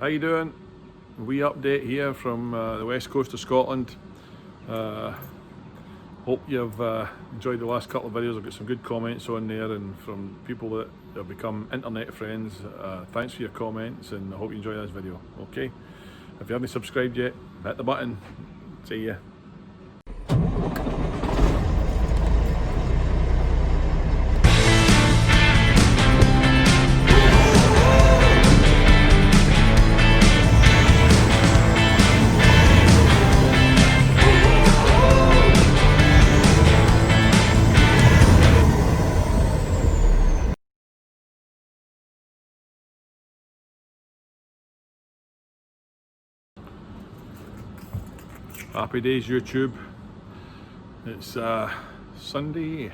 How you doing? Wee update here from the west coast of Scotland. Hope you've enjoyed the last couple of videos. I've got some good comments on there, and from people that have become internet friends. Thanks for your comments, and I hope you enjoy this video. Okay, if you haven't subscribed yet, hit the button. See ya. Happy days, YouTube. It's Sunday,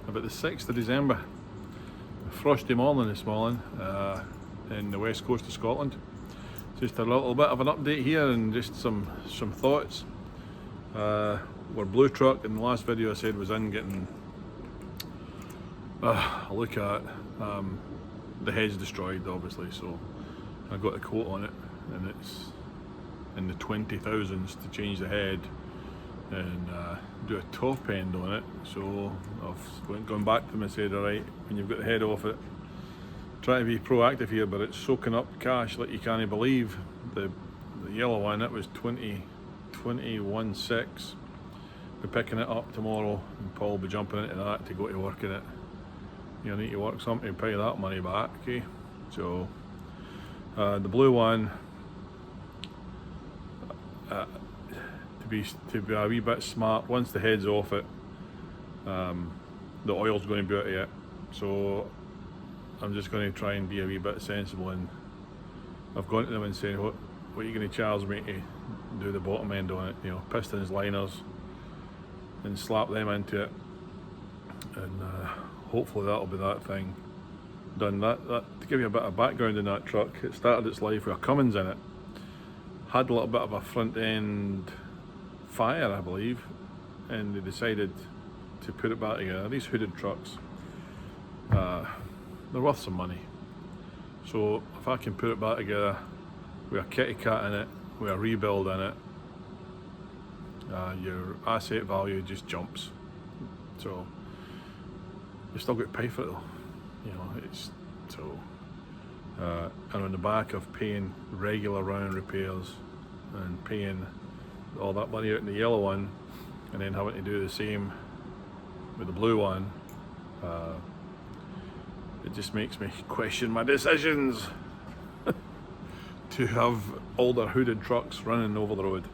about the 6th of December. A frosty morning this morning in the west coast of Scotland. Just a little bit of an update here and just some thoughts. We're blue truck, in the last video I said was in getting a look at. The head's destroyed, obviously, so I got a quote on it, and it's in the 20,000s to change the head and do a top end on it. So I've gone back to them and said, alright, when you've got the head off it, try to be proactive here, but it's soaking up cash like you can't believe. The yellow one, it was 21.6. We're picking it up tomorrow, and Paul will be jumping into that to go to work in it. You need to work something to pay that money back, okay? So the blue one, to be a wee bit smart, once the head's off it, the oil's going to be out of it. So I'm just going to try and be a wee bit sensible, and I've gone to them and said, what are you going to charge me to do the bottom end on it? You know, pistons, liners, and slap them into it, and hopefully that'll be that thing done. That to give you a bit of background in that truck, it started its life with a Cummins in it. Had a little bit of a front end fire, I believe, and they decided to put it back together. These hooded trucks, they're worth some money. So if I can put it back together with a kitty cat in it, with a rebuild in it, your asset value just jumps. So you still got to pay for it though, you know. It's so. And on the back of paying regular round repairs and paying all that money out in the yellow one, and then having to do the same with the blue one, it just makes me question my decisions to have older hooded trucks running over the road.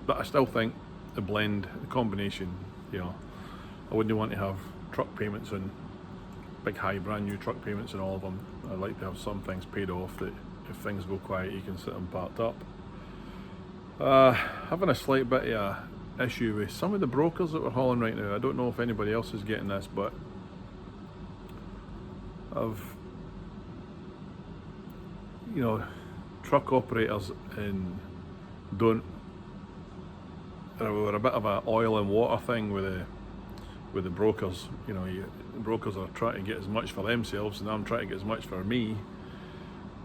But I still think the blend, the combination, you know, I wouldn't want to have truck payments on big high brand new truck payments and all of them. I'd like to have some things paid off that if things go quiet you can sit them parked up. Having a slight bit of a issue with some of the brokers that we're hauling right now. I don't know if anybody else is getting this, but truck operators we're a bit of a oil and water thing with the brokers. You know, brokers are trying to get as much for themselves, and I'm trying to get as much for me.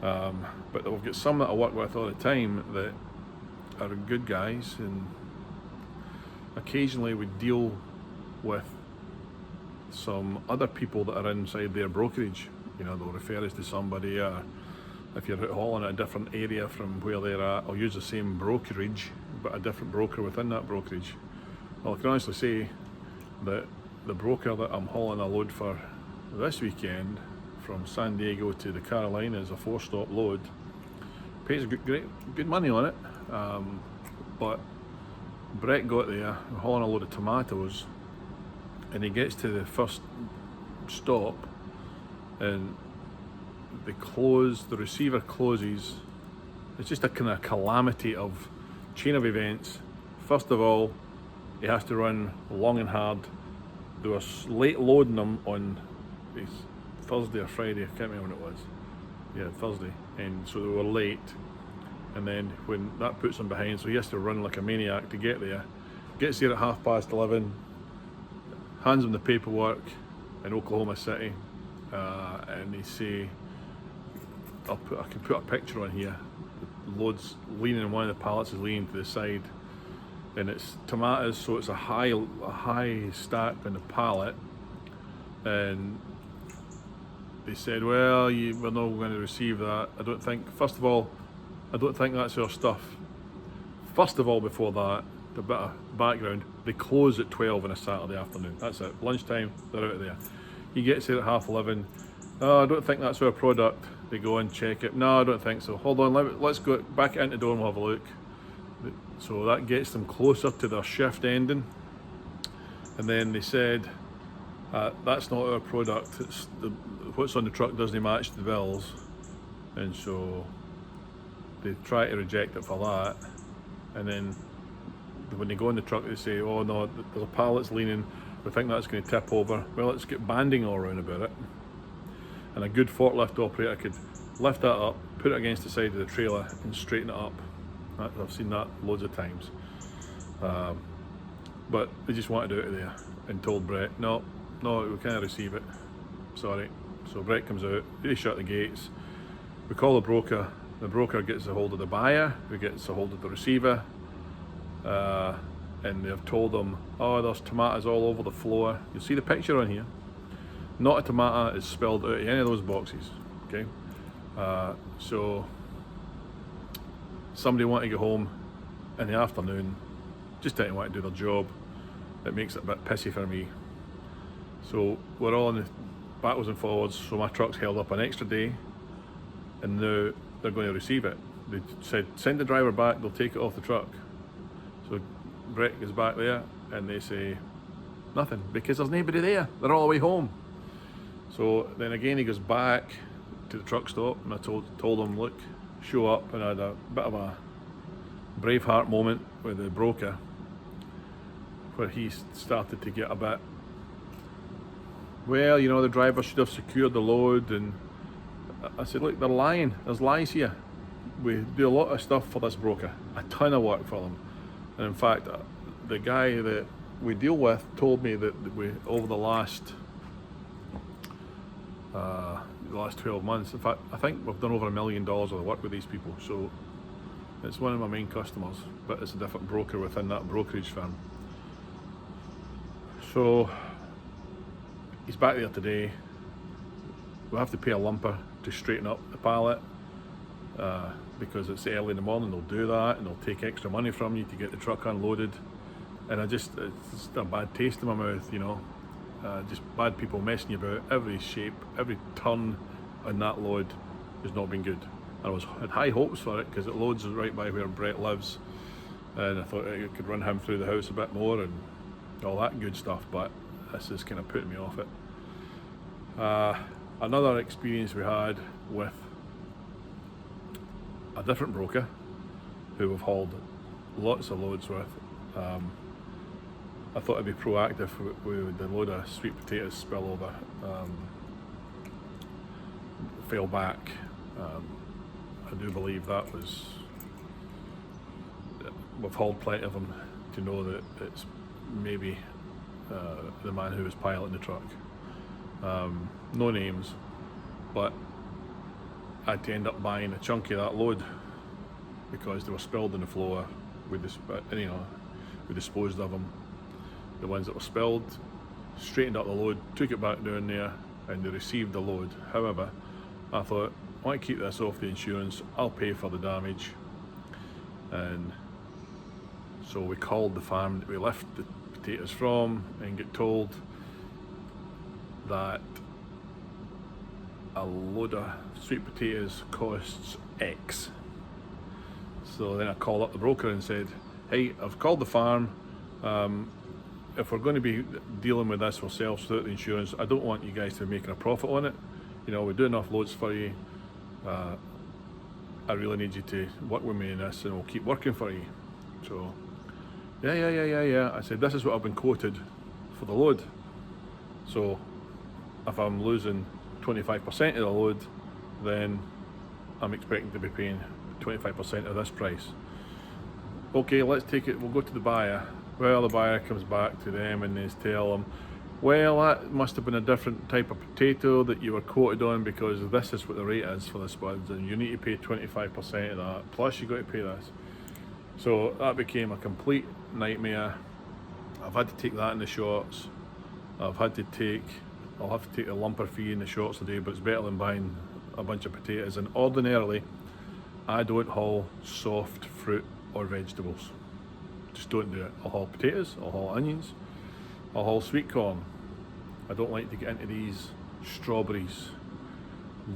But we've got some that I work with all the time that are good guys, and occasionally we deal with some other people that are inside their brokerage. You know, they'll refer us to somebody, if you're out hauling at a different area from where they're at, I'll use the same brokerage but a different broker within that brokerage. Well, I can honestly say that the broker that I'm hauling a load for this weekend from San Diego to the Carolinas, a 4-stop load, pays good money on it. But Brett got there hauling a load of tomatoes, and he gets to the first stop and the receiver closes. It's just a kind of calamity of chain of events. First of all, he has to run long and hard. They were late loading them on Thursday or Friday, I can't remember when it was. Yeah, Thursday. And so they were late. And then when that puts him behind, so he has to run like a maniac to get there. Gets there at 11:30, hands him the paperwork in Oklahoma City, and they say, I can put a picture on here. The load's leaning, one of the pallets is leaning to the side, and it's tomatoes, so it's a high stack on the pallet. And they said, well, we're not going to receive that. I don't think, first of all, I don't think that's our stuff. First of all, before that, a bit of background, they close at 12 on a Saturday afternoon. That's it. Lunchtime, they're out of there. He gets there at 11:30. Oh, I don't think that's our product. They go and check it. No, I don't think so. Hold on, let's go back into the door and we'll have a look. So that gets them closer to their shift ending. And then they said, that's not our product. It's what's on the truck doesn't match the bills. And so they try to reject it for that. And then when they go in the truck, they say, oh no, the pallet's leaning. We think that's going to tip over. Well, let's get banding all around about it. And a good forklift operator could lift that up, put it against the side of the trailer and straighten it up. I've seen that loads of times. But they just wanted out of there and told Brett, no, we can't receive it. Sorry. So Brett comes out, they shut the gates. We call the broker gets a hold of the buyer, who gets a hold of the receiver, and they've told them, oh, there's tomatoes all over the floor. You'll see the picture on here. Not a tomato is spelled out of any of those boxes, okay? So somebody want to go home in the afternoon, just didn't want to do their job. It makes it a bit pissy for me. So we're all in the backwards and forwards, so my truck's held up an extra day, and now they're going to receive it. They said, send the driver back, they'll take it off the truck. So Brett goes back there, and they say, nothing, because there's nobody there. They're all the way home. So then again, he goes back to the truck stop, and I told him, look, show up, and I had a bit of a Braveheart moment with the broker, where he started to get a bit, well, the driver should have secured the load, and I said, look, they're lying. There's lies here. We do a lot of stuff for this broker, a ton of work for them. And in fact, the guy that we deal with told me that we, over the last 12 months, in fact, I think we've done over $1 million of work with these people. So it's one of my main customers, but it's a different broker within that brokerage firm. So he's back there today. We have to pay a lumper to straighten up the pallet, because it's early in the morning. They'll do that, and they'll take extra money from you to get the truck unloaded. And it's just a bad taste in my mouth, just bad people messing you about. Every shape, every turn on that load has not been good. I had high hopes for it because it loads right by where Brett lives, and I thought I could run him through the house a bit more and all that good stuff, but this is kind of putting me off it. Another experience we had with a different broker who we've hauled lots of loads with. I thought I'd be proactive with the load of sweet potatoes spillover. Fell back. I do believe that was, we've hauled plenty of them to know that it's maybe the man who was piloting the truck. No names, but I had to end up buying a chunk of that load because they were spilled on the floor. We disposed of them. The ones that were spilled, straightened up the load, took it back down there, and they received the load. However, I thought, I want to keep this off the insurance, I'll pay for the damage. And so we called the farm that we left the potatoes from and get told that a load of sweet potatoes costs X. So then I called up the broker and said, hey, I've called the farm. If we're going to be dealing with this ourselves without the insurance, I don't want you guys to be making a profit on it. We do enough loads for you. I really need you to work with me in this, and we'll keep working for you. So, yeah. I said, this is what I've been quoted for the load. So, if I'm losing 25% of the load, then I'm expecting to be paying 25% of this price. Okay, let's take it, we'll go to the buyer. Well, the buyer comes back to them and they tell them, Well, that must have been a different type of potato that you were quoted on, because this is what the rate is for the spuds, and you need to pay 25% of that, plus you got to pay this. So that became a complete nightmare. I've had to take that in the shorts. I'll have to take a lumper fee in the shorts today, but it's better than buying a bunch of potatoes. And ordinarily, I don't haul soft fruit or vegetables. Just don't do it. I'll haul potatoes, I'll haul onions, I'll haul sweet corn. I don't like to get into these strawberries,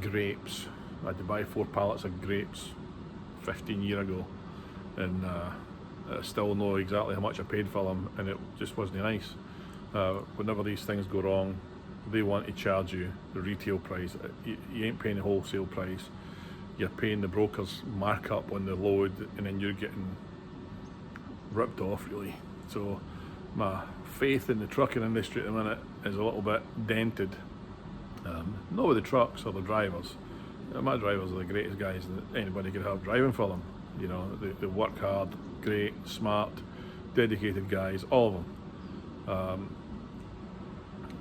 grapes. I had to buy 4 pallets of grapes 15 years ago, and I still know exactly how much I paid for them, and it just wasn't nice. Whenever these things go wrong, they want to charge you the retail price. You ain't paying the wholesale price. You're paying the broker's markup on the load, and then you're getting ripped off, really. So my faith in the trucking industry at the minute is a little bit dented. Not with the trucks or the drivers. My drivers are the greatest guys that anybody could have driving for them. You know, they work hard, great, smart, dedicated guys, all of them.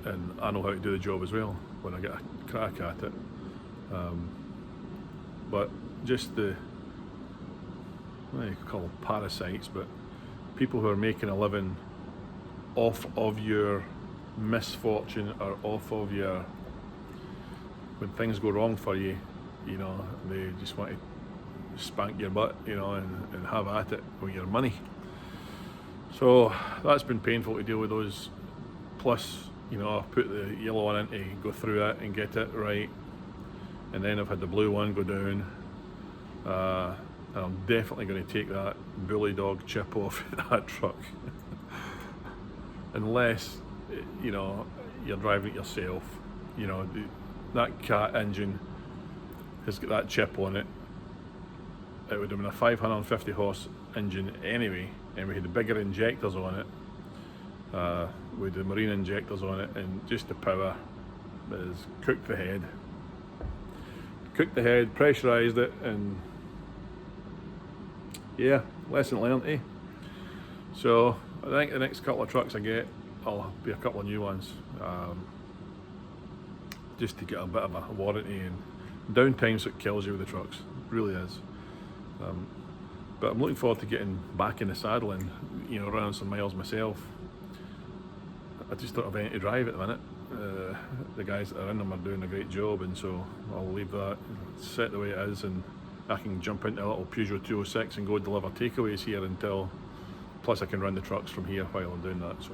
And I know how to do the job as well when I get a crack at it. But just the, well, you could call them parasites, but people who are making a living off of your misfortune, or off of your, when things go wrong for you, you know, they just want to spank your butt, you know, and have at it with your money. So that's been painful to deal with those. Plus, you know, I've put the yellow one in to go through it and get it right, and then I've had the blue one go down, and I'm definitely going to take that bully dog chip off that truck. Unless, you know, you're driving it yourself. You know, that cat engine has got that chip on it. It would have been a 550 horse engine anyway, and we had the bigger injectors on it, with the marine injectors on it, and just the power is cooked the head, pressurised it, and yeah, lesson learned, eh? So I think the next couple of trucks I get, I'll be a couple of new ones, just to get a bit of a warranty. And downtime's what kills you with the trucks, it really is. But I'm looking forward to getting back in the saddle and, you know, running some miles myself. I just don't have any to drive at the minute. The guys that are in them are doing a great job, and so I'll leave that set the way it is, and I can jump into a little Peugeot 206 and go deliver takeaways here until, plus I can run the trucks from here while I'm doing that. So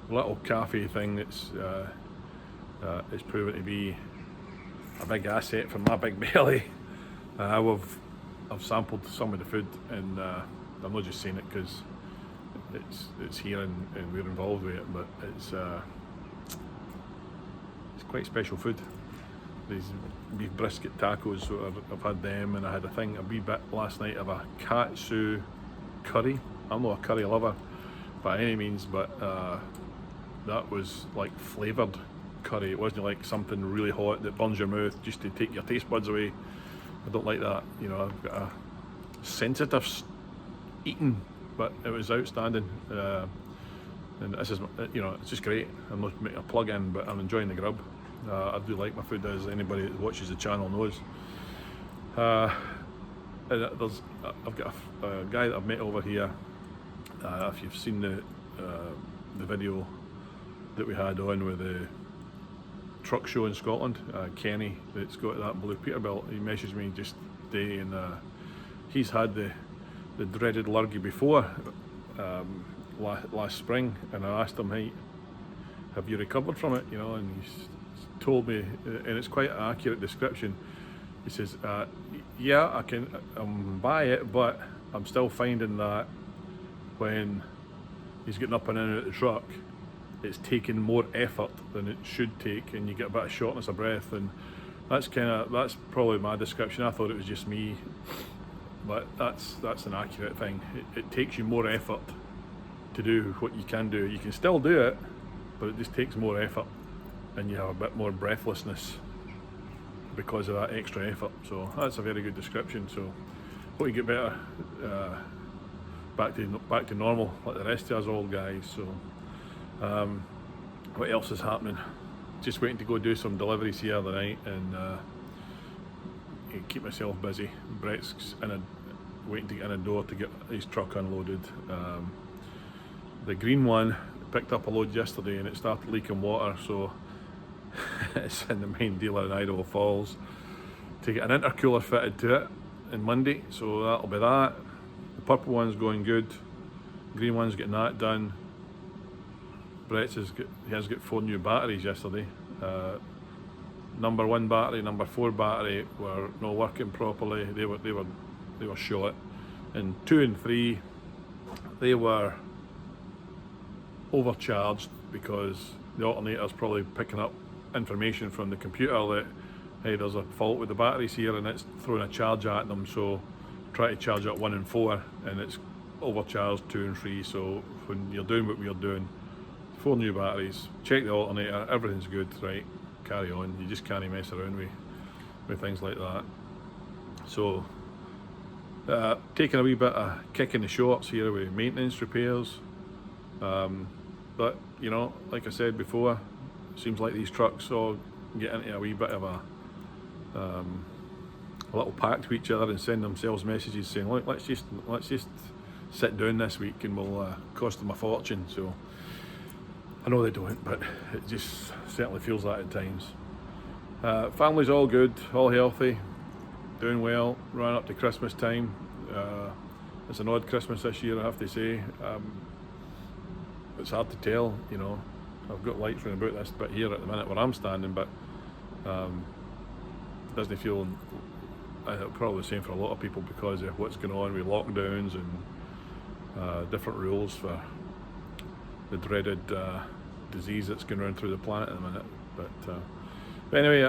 little cafe thing that's it's proven to be a big asset for my big belly. I've sampled some of the food, and I'm not just saying it because it's here and we're involved with it, but it's quite special food. These beef brisket tacos, so I've had them, and I had a wee bit last night of a katsu curry. I'm not a curry lover by any means, but that was like flavoured curry. It wasn't like something really hot that burns your mouth just to take your taste buds away. I don't like that. You know, I've got a sensitive eating, but it was outstanding. And this is, you know, it's just great. I'm not making a plug in, but I'm enjoying the grub. I do like my food, as anybody that watches the channel knows. And I've got a guy that I've met over here. If you've seen the video that we had on with the truck show in Scotland, Kenny, that's got that blue Peterbilt, he messaged me just today, and he's had the dreaded lurgy before, last spring, and I asked him, hey, have you recovered from it, you know, and he's told me, and it's quite an accurate description. He says, yeah, I can buy it, but I'm still finding that when he's getting up and in and out of the truck, it's taking more effort than it should take, and you get a bit of shortness of breath, and that's probably my description. I thought it was just me, but that's an accurate thing. It takes you more effort to do what you can do. You can still do it, but it just takes more effort, and you have a bit more breathlessness because of that extra effort. So that's a very good description. So hope you get better, back to normal like the rest of us old guys. So What else is happening? Just waiting to go do some deliveries here the night and keep myself busy. Brett's waiting to get in a door to get his truck unloaded. The green one picked up a load yesterday and it started leaking water, so it's in the main dealer in Idaho Falls to get an intercooler fitted to it on Monday, so that'll be that. The purple one's going good, green one's getting that done. Brett's has got 4 new batteries yesterday. Number 1 battery, number 4 battery were not working properly. They were short, and 2 and 3 they were overcharged because the alternator's probably picking up information from the computer that, hey, there's a fault with the batteries here, and it's throwing a charge at them. So try to charge up 1 and 4, and it's overcharged 2 and 3. So when you're doing what we're doing, 4 new batteries, check the alternator, everything's good, right? Carry on. You just can't mess around with things like that. So taking a wee bit of kick in the shorts here with maintenance repairs. But you know, like I said before, it seems like these trucks all get into a wee bit of a little pact to each other and send themselves messages saying, look, let's just sit down this week and we'll cost them a fortune. So I know they don't, but it just certainly feels that at times. Family's all good, all healthy, doing well, running up to Christmas time. It's an odd Christmas this year, I have to say. It's hard to tell, you know. I've got lights running about this bit here at the minute where I'm standing, but it doesn't feel probably the same for a lot of people because of what's going on with lockdowns and different rules for the dreaded disease that's going around through the planet at the minute. But anyway,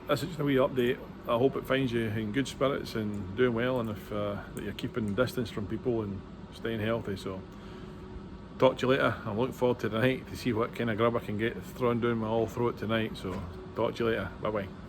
this is just a wee update. I hope it finds you in good spirits and doing well, and if that you're keeping distance from people and staying healthy. So talk to you later. I'm looking forward to tonight to see what kind of grub I can get thrown down my whole throat tonight. So talk to you later. Bye bye.